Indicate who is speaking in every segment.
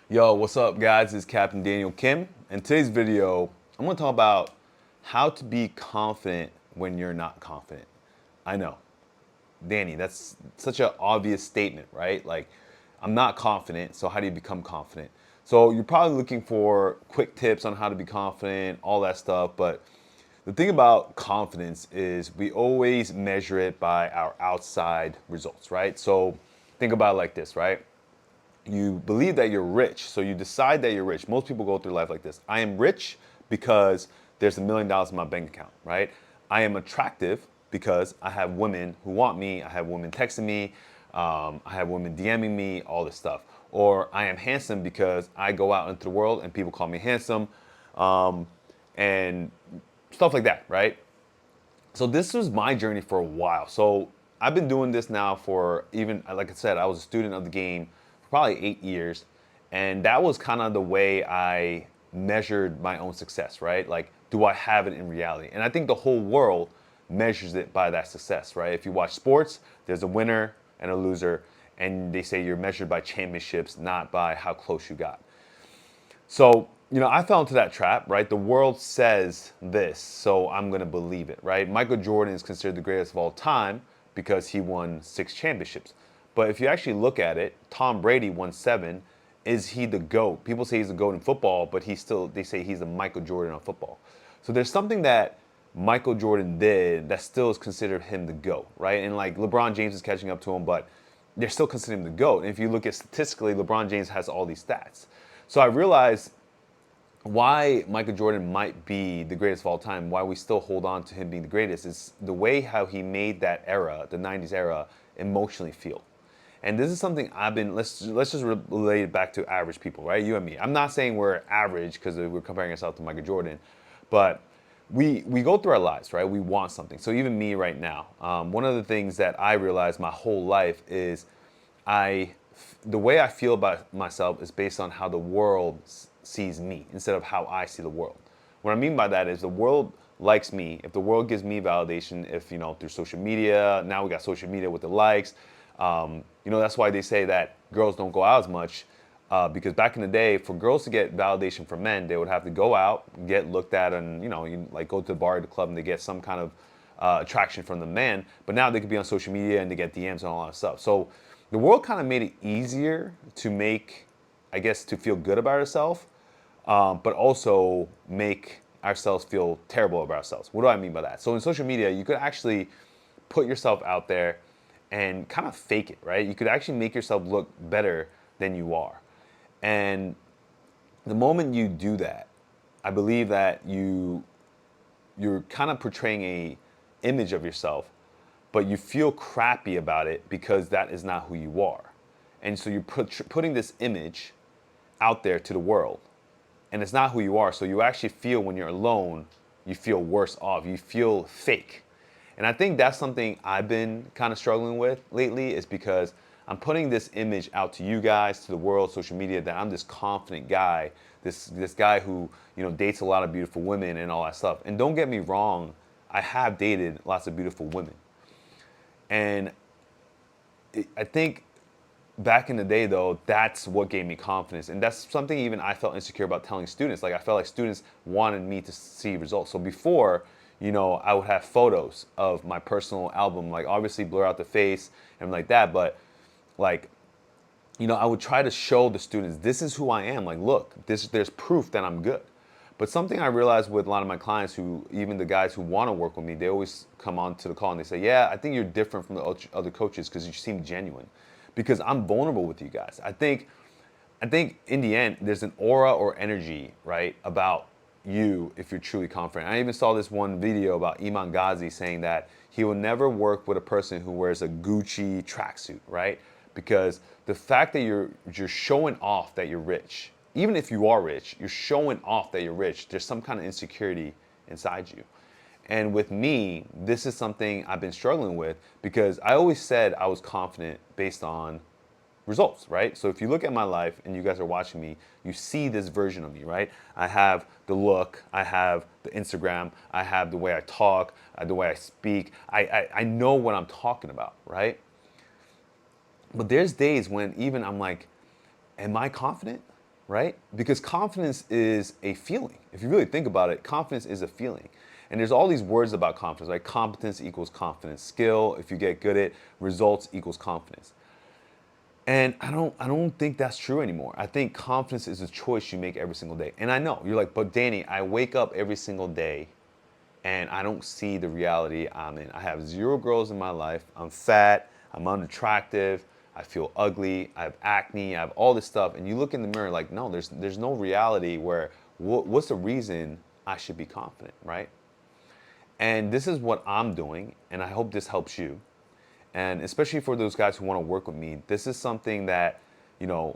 Speaker 1: Yo, what's up, guys? It's Captain Daniel Kim. In today's video, I'm going to talk about how to be confident when you're not confident. I know, Danny, that's such an obvious statement, right? Like, I'm not confident, so how do you become confident? So, you're probably looking for quick tips on how to be confident, all that stuff, but the thing about confidence is we always measure it by our outside results, right? So, think about it like this, right? You believe that you're rich, so you decide that you're rich. Most people go through life like this. I am rich because there's $1 million in my bank account, right? I am attractive because I have women who want me. I have women texting me. I have women DMing me, all this stuff. Or I am handsome because I go out into the world and people call me handsome, um, and stuff like that, right? So this was my journey for a while. So I've been doing this now for even, like I said, I was a student of the game for probably 8 years. And that was kind of the way I measured my own success, right? Like, do I have it in reality? And I think the whole world measures it by that success, right? If you watch sports, there's a winner and a loser. And they say you're measured by championships, not by how close you got. So, I fell into that trap, right? The world says this, so I'm going to believe it, right? Michael Jordan is considered the greatest of all time because he won 6 championships. But if you actually look at it, Tom Brady won 7. Is he the GOAT? People say he's the GOAT in football, but they say he's the Michael Jordan of football. So there's something that Michael Jordan did that still is considered him the GOAT, right? And like LeBron James is catching up to him, but they're still considering him the GOAT. And if you look at statistically, LeBron James has all these stats. So I realized why Michael Jordan might be the greatest of all time, why we still hold on to him being the greatest, is the way how he made that era, the '90s era, emotionally feel. And this is something I've been. Let's just relate it back to average people, right? You and me. I'm not saying we're average because we're comparing ourselves to Michael Jordan, but we go through our lives, right? We want something. So even me right now, one of the things that I realized my whole life is I the way I feel about myself is based on how the world sees me instead of how I see the world. What I mean by that is the world likes me. If the world gives me validation, if through social media, now we got social media with the likes. That's why they say that girls don't go out as much. Because back in the day, for girls to get validation from men, they would have to go out, get looked at, and you like go to the bar or the club, and they get some kind of attraction from the man. But now they could be on social media and they get DMs and all that stuff. So the world kind of made it easier to make, I guess, to feel good about ourselves, but also make ourselves feel terrible about ourselves. What do I mean by that? So in social media, you could actually put yourself out there and kind of fake it, right? You could actually make yourself look better than you are. And the moment you do that, I believe that you're kind of portraying a image of yourself, but you feel crappy about it because that is not who you are. And so you're putting this image out there to the world, and it's not who you are. So you actually feel when you're alone, you feel worse off. You feel fake. And I think that's something I've been kind of struggling with lately is because I'm putting this image out to you guys, to the world, social media, that I'm this confident guy, this guy who, dates a lot of beautiful women and all that stuff. And don't get me wrong, I have dated lots of beautiful women. And I think back in the day, though, that's what gave me confidence. And that's something even I felt insecure about telling students. Like, I felt like students wanted me to see results. So before, I would have photos of my personal album, like obviously blur out the face and like that. But like, I would try to show the students, this is who I am. Like, look, there's proof that I'm good. But something I realized with a lot of my clients who, even the guys who want to work with me, they always come on to the call and they say, yeah, I think you're different from the other coaches because you seem genuine. Because I'm vulnerable with you guys. I think in the end, there's an aura or energy, right, about you if you're truly confident. I even saw this one video about Iman Ghazi saying that he will never work with a person who wears a Gucci tracksuit, right? Because the fact that you're showing off that you're rich, even if you are rich, you're showing off that you're rich. There's some kind of insecurity inside you. And with me, this is something I've been struggling with because I always said I was confident based on results, right? So if you look at my life and you guys are watching me, you see this version of me, right? I have the look, I have the Instagram, I have the way I talk, the way I speak. I know what I'm talking about, right? But there's days when even I'm like, am I confident? right? Because confidence is a feeling. If you really think about it, confidence is a feeling. And there's all these words about confidence, right? Competence equals confidence. Skill, if you get good at results, equals confidence. And I don't think that's true anymore. I think confidence is a choice you make every single day. And I know you're like, but Danny, I wake up every single day and I don't see the reality I'm in. I have 0 girls in my life. I'm fat. I'm unattractive. I feel ugly. I have acne. I have all this stuff. And you look in the mirror like, no, there's no reality where what's the reason I should be confident, right? And this is what I'm doing, and I hope this helps you. And especially for those guys who want to work with me, this is something that,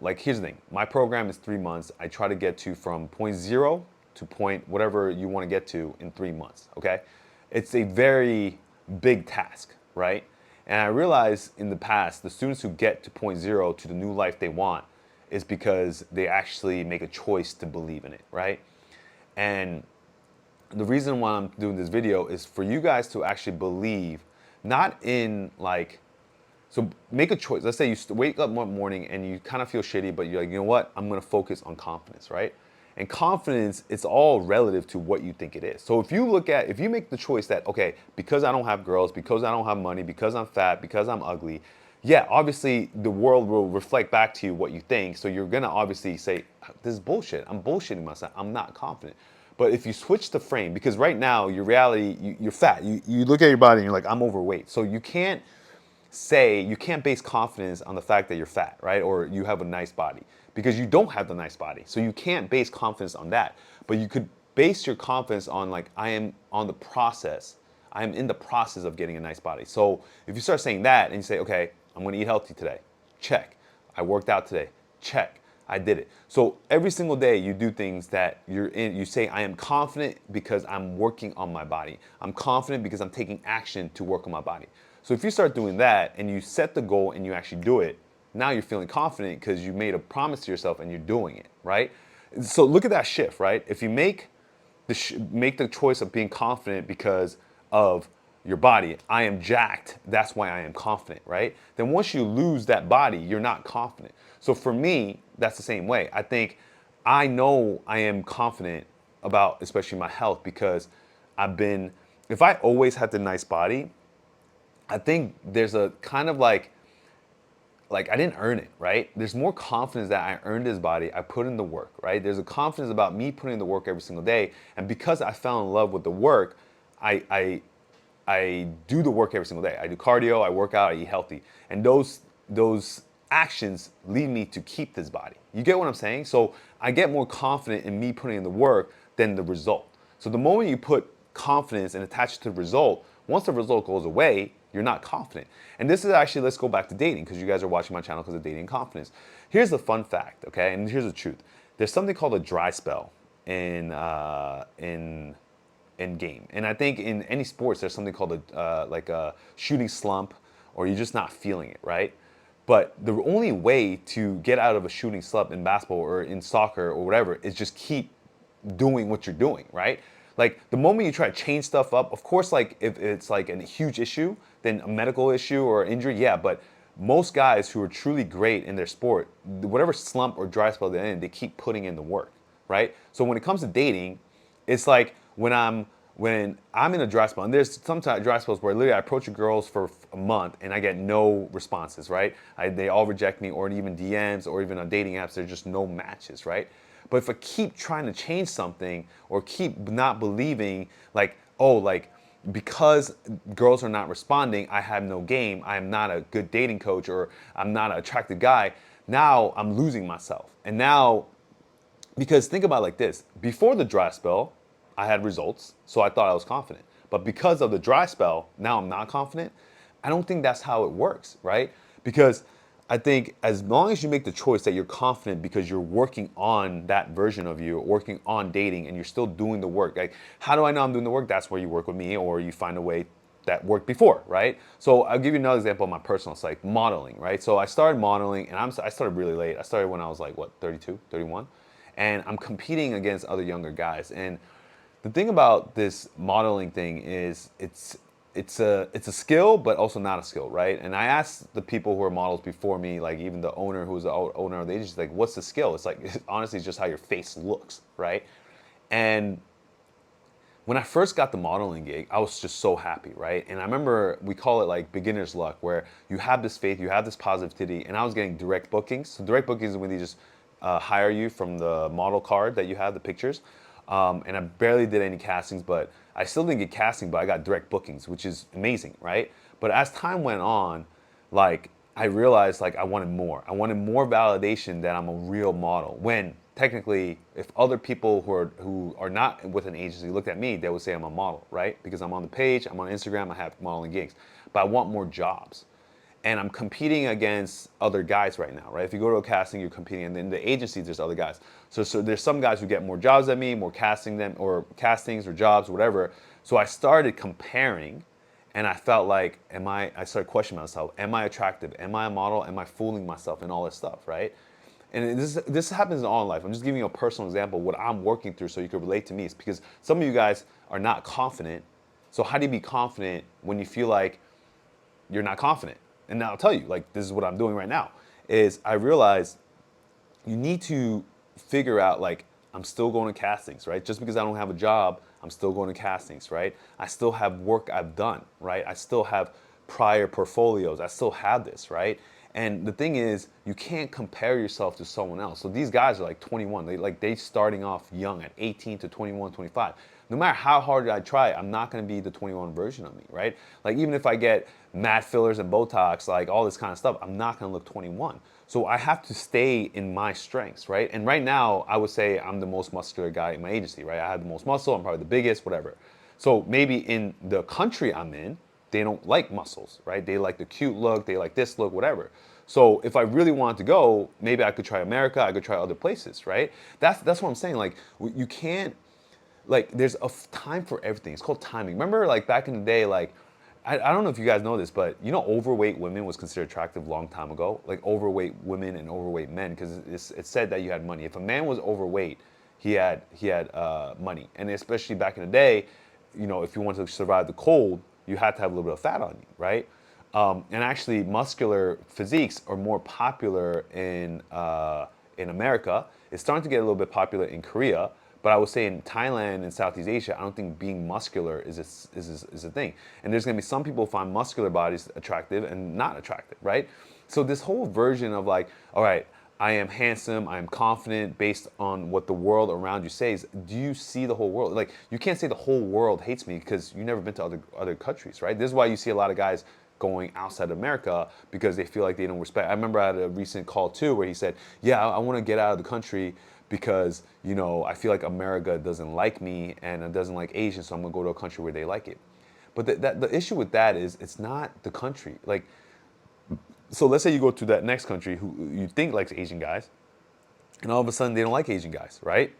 Speaker 1: like here's the thing. My program is 3 months. I try to get to from point zero to point whatever you want to get to in 3 months, okay? It's a very big task, right? And I realize in the past, the students who get to point zero to the new life they want is because they actually make a choice to believe in it, right? And the reason why I'm doing this video is for you guys to actually believe, not in like, so make a choice. Let's say you wake up one morning and you kind of feel shitty, but you're like, you know what? I'm going to focus on confidence, right? And confidence, it's all relative to what you think it is. So if you make the choice that, okay, because I don't have girls, because I don't have money, because I'm fat, because I'm ugly, yeah, obviously the world will reflect back to you what you think. So you're going to obviously say, this is bullshit. I'm bullshitting myself. I'm not confident. But if you switch the frame, because right now your reality, you're fat. You look at your body and you're like, I'm overweight. So you can't base confidence on the fact that you're fat, right? Or you have a nice body, because you don't have the nice body. So you can't base confidence on that. But you could base your confidence on like, I am in the process of getting a nice body. So if you start saying that and you say, okay, I'm going to eat healthy today, check. I worked out today, check. I did it. So every single day you do things that you say, I am confident because I'm working on my body. I'm confident because I'm taking action to work on my body. So if you start doing that and you set the goal and you actually do it, now you're feeling confident because you made a promise to yourself and you're doing it, right? So look at that shift, right? If you make the choice of being confident because of your body, I am jacked, that's why I am confident, right? Then once you lose that body, you're not confident. So for me, that's the same way. I think I know I am confident about especially my health because if I always had the nice body, I think there's a kind of like I didn't earn it, right? There's more confidence that I earned this body. I put in the work, right? There's a confidence about me putting in the work every single day, and because I fell in love with the work, I do the work every single day. I do cardio, I work out, I eat healthy, and those actions lead me to keep this body. You get what I'm saying? So I get more confident in me putting in the work than the result. So the moment you put confidence and attach it to the result, once the result goes away, you're not confident. And this is actually, let's go back to dating, because you guys are watching my channel because of dating and confidence. Here's the fun fact, okay? And here's the truth. There's something called a dry spell in game. And I think in any sports, there's something called a shooting slump, or you're just not feeling it, right? But the only way to get out of a shooting slump in basketball or in soccer or whatever is just keep doing what you're doing, right? Like the moment you try to change stuff up, of course, like if it's like a huge issue, then a medical issue or injury, yeah. But most guys who are truly great in their sport, whatever slump or dry spell they're in, they keep putting in the work, right? So when it comes to dating, it's like when I'm in a dry spell, and there's sometimes dry spells where literally I approach girls for a month and I get no responses, right? They all reject me, or even DMs, or even on dating apps, there's just no matches, right? But if I keep trying to change something or keep not believing, like, oh, like, because girls are not responding, I have no game, I am not a good dating coach, or I'm not an attractive guy, now I'm losing myself. And now, because think about it like this, before the dry spell, I had results, so I thought I was confident. But because of the dry spell, now I'm not confident. I don't think that's how it works, right? Because I think as long as you make the choice that you're confident because you're working on that version of you, working on dating, and you're still doing the work. Like, how do I know I'm doing the work? That's where you work with me, or you find a way that worked before, right? So I'll give you another example of my personal site, modeling, right? So I started modeling, and I started really late. I started when I was like, what, 32, 31? And I'm competing against other younger guys. And the thing about this modeling thing is it's a skill, but also not a skill, right? And I asked the people who are models before me, like even the owner who was the owner of the agency, like, what's the skill? It's like honestly, it's just how your face looks, right? And when I first got the modeling gig, I was just so happy, right? And I remember we call it like beginner's luck, where you have this faith, you have this positivity, and I was getting direct bookings. So direct bookings is when they just hire you from the model card that you have, the pictures. And I barely did any castings, but I still didn't get casting, but I got direct bookings, which is amazing, right? But as time went on, like I realized like I wanted more. I wanted more validation that I'm a real model. When technically, if other people who are not with an agency looked at me, they would say I'm a model, right? Because I'm on the page, I'm on Instagram, I have modeling gigs. But I want more jobs. And I'm competing against other guys right now, right? If you go to a casting, you're competing, and in the agencies, there's other guys. So there's some guys who get more jobs than me, more casting them, or castings or jobs, or whatever. So I started comparing, and I felt like, I started questioning myself, am I attractive? Am I a model? Am I fooling myself and all this stuff, right? And this happens in all life. I'm just giving you a personal example of what I'm working through so you can relate to me. It's because some of you guys are not confident. So how do you be confident when you feel like you're not confident? And now I'll tell you, like, this is what I'm doing right now, is I realize you need to figure out, like, I'm still going to castings, right? Just because I don't have a job, I'm still going to castings, right? I still have work I've done, right? I still have prior portfolios. I still have this, right? And the thing is, you can't compare yourself to someone else. So these guys are like 21. They starting off young at 18 to 21, 25. No matter how hard I try, I'm not going to be the 21 version of me, right? Like even if I get mad fillers and Botox, like all this kind of stuff, I'm not going to look 21. So I have to stay in my strengths, right? And right now, I would say I'm the most muscular guy in my agency, right? I have the most muscle. I'm probably the biggest, whatever. So maybe in the country I'm in, they don't like muscles, right? They like the cute look, they like this look, whatever. So if I really wanted to go, maybe I could try America, I could try other places, right? That's what I'm saying. Like you can't, like there's a time for everything. It's called timing. Remember like back in the day, like I don't know if you guys know this, but you know overweight women was considered attractive a long time ago. Like overweight women and overweight men, because it said that you had money. If a man was overweight, he had money. And especially back in the day, you know, if you wanted to survive the cold, you had to have a little bit of fat on you, right? And actually, muscular physiques are more popular in America. It's starting to get a little bit popular in Korea, but I would say in Thailand and Southeast Asia, I don't think being muscular is a thing. And there's going to be some people who find muscular bodies attractive and not attractive, right? So this whole version of like, all right, I am handsome, I am confident based on what the world around you says. Do you see the whole world? Like you can't say the whole world hates me because you've never been to other countries, right? This is why you see a lot of guys going outside America because they feel like they don't respect. I remember I had a recent call too where he said, yeah, I want to get out of the country because, you know, I feel like America doesn't like me and it doesn't like Asians, so I'm gonna go to a country where they like it. But the issue with that is it's not the country. Like, so let's say you go to that next country who you think likes Asian guys, and all of a sudden they don't like Asian guys, right?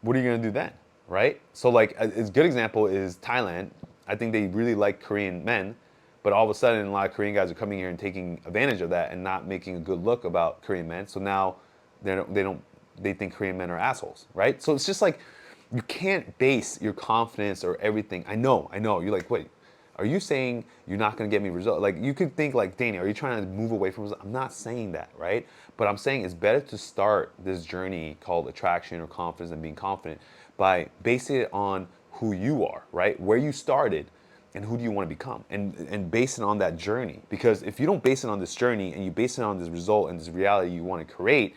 Speaker 1: What are you gonna do then, right? So like a good example is Thailand. I think they really like Korean men, but all of a sudden a lot of Korean guys are coming here and taking advantage of that and not making a good look about Korean men. So now they think Korean men are assholes, right? So it's just like you can't base your confidence or everything. I know. You're like, wait, are you saying you're not going to get me results? Like you could think like, Danny, are you trying to move away from results? I'm not saying that, right? But I'm saying it's better to start this journey called attraction or confidence and being confident by basing it on who you are, right? Where you started and who do you want to become and base it on that journey. Because if you don't base it on this journey and you base it on this result and this reality you want to create,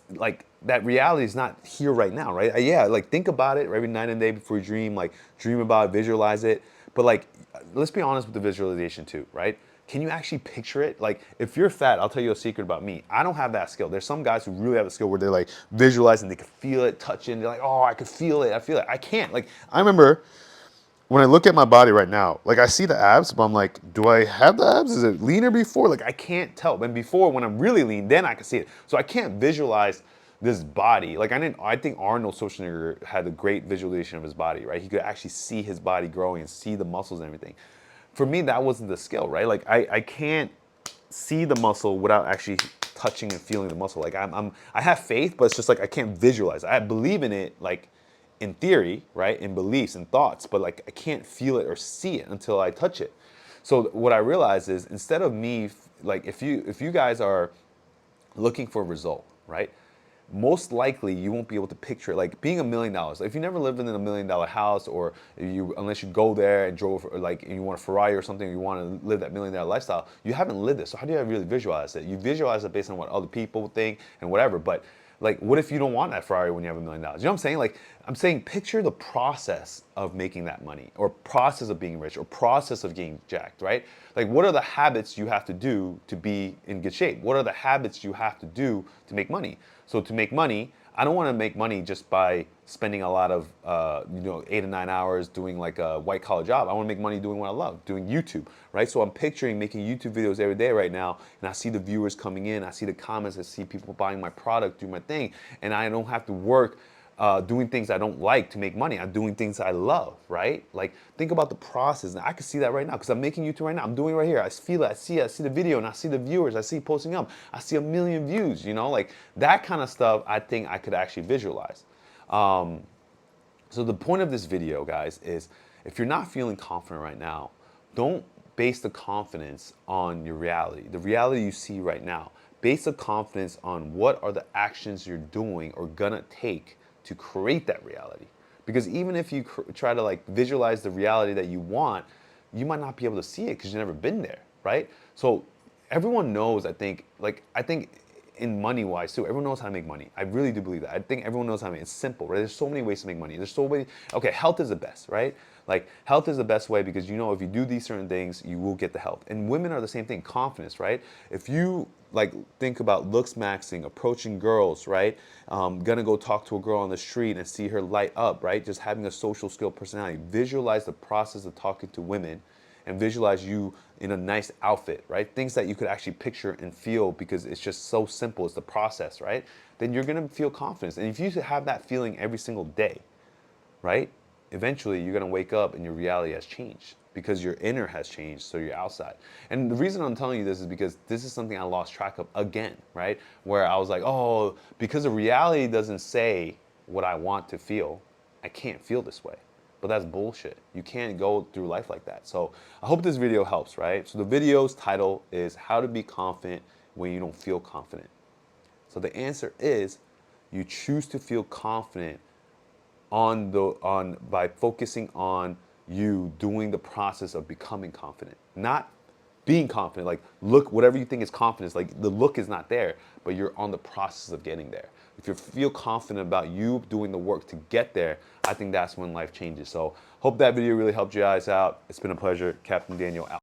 Speaker 1: like that reality is not here right now, right? Yeah, like think about it every night and day before you dream, like dream about it, visualize it. But like, let's be honest with the visualization too, right? Can you actually picture it? Like if you're fat, I'll tell you a secret about me. I don't have that skill. There's some guys who really have a skill where they're like visualizing, they can feel it, touch it, and they're like, oh, I could feel it, I feel it. I can't. Like I remember when I look at my body right now, like I see the abs, but I'm like, do I have the abs? Is it leaner before? Like I can't tell. And before, when I'm really lean, then I can see it. So I can't visualize this body. Like I think Arnold Schwarzenegger had a great visualization of his body, right? He could actually see his body growing and see the muscles and everything. For me, that wasn't the skill, right? Like I can't see the muscle without actually touching and feeling the muscle. Like I have faith, but it's just like I can't visualize. I believe in it, like in theory, right? In beliefs and thoughts, but like I can't feel it or see it until I touch it. So what I realized is instead of me, like if you guys are looking for a result, right? Most likely you won't be able to picture it. Like being $1 million. If you never lived in a $1 million house, or you unless you go there and drove, or like and you want a Ferrari or something, you want to live that $1 million lifestyle, you haven't lived it. So how do you really visualize it? You visualize it based on what other people think and whatever. But like, what if you don't want that Ferrari when you have $1 million? You know what I'm saying? Like, I'm saying picture the process of making that money, or process of being rich, or process of getting jacked, right? Like, what are the habits you have to do to be in good shape? What are the habits you have to do to make money? So to make money, I don't want to make money just by spending a lot of 8 to 9 hours doing like a white collar job. I want to make money doing what I love, doing YouTube, right? So I'm picturing making YouTube videos every day right now, and I see the viewers coming in, I see the comments, I see people buying my product, do my thing, and I don't have to work doing things I don't like to make money. I'm doing things I love, right? Like, think about the process. And I can see that right now because I'm making YouTube right now. I'm doing it right here. I feel it. I see it. I see the video, and I see the viewers. I see posting up. I see 1 million views, like that kind of stuff I think I could actually visualize. So the point of this video, guys, is if you're not feeling confident right now, don't base the confidence on your reality, the reality you see right now. Base the confidence on what are the actions you're doing or gonna take to create that reality. Because even if you try to like visualize the reality that you want, you might not be able to see it because you've never been there, right? So everyone knows, I think in money wise too, everyone knows how to make money. I really do believe that. I think everyone knows how to make it. It's simple, right? There's so many ways to make money. There's so many, okay, health is the best, right? Like health is the best way because if you do these certain things, you will get the health. And women are the same thing, confidence, right? If you like think about looks maxing, approaching girls, right? Gonna go talk to a girl on the street and see her light up, right? Just having a social skill personality. Visualize the process of talking to women and visualize you in a nice outfit, right? Things that you could actually picture and feel because it's just so simple. It's the process, right? Then you're gonna feel confidence. And if you have that feeling every single day, right? Eventually you're gonna wake up and your reality has changed because your inner has changed, so your outside. And the reason I'm telling you this is because this is something I lost track of again, right? Where I was like, oh, because the reality doesn't say what I want to feel, I can't feel this way. But that's bullshit. You can't go through life like that. So I hope this video helps, right? So the video's title is How to Be Confident When You Don't Feel Confident. So the answer is you choose to feel confident by focusing on you doing the process of becoming confident, not being confident. Like, look, whatever you think is confidence, like the look is not there, but you're on the process of getting there. If you feel confident about you doing the work to get there, I think that's when life changes. So hope that video really helped you guys out. It's been a pleasure. Captain Daniel out.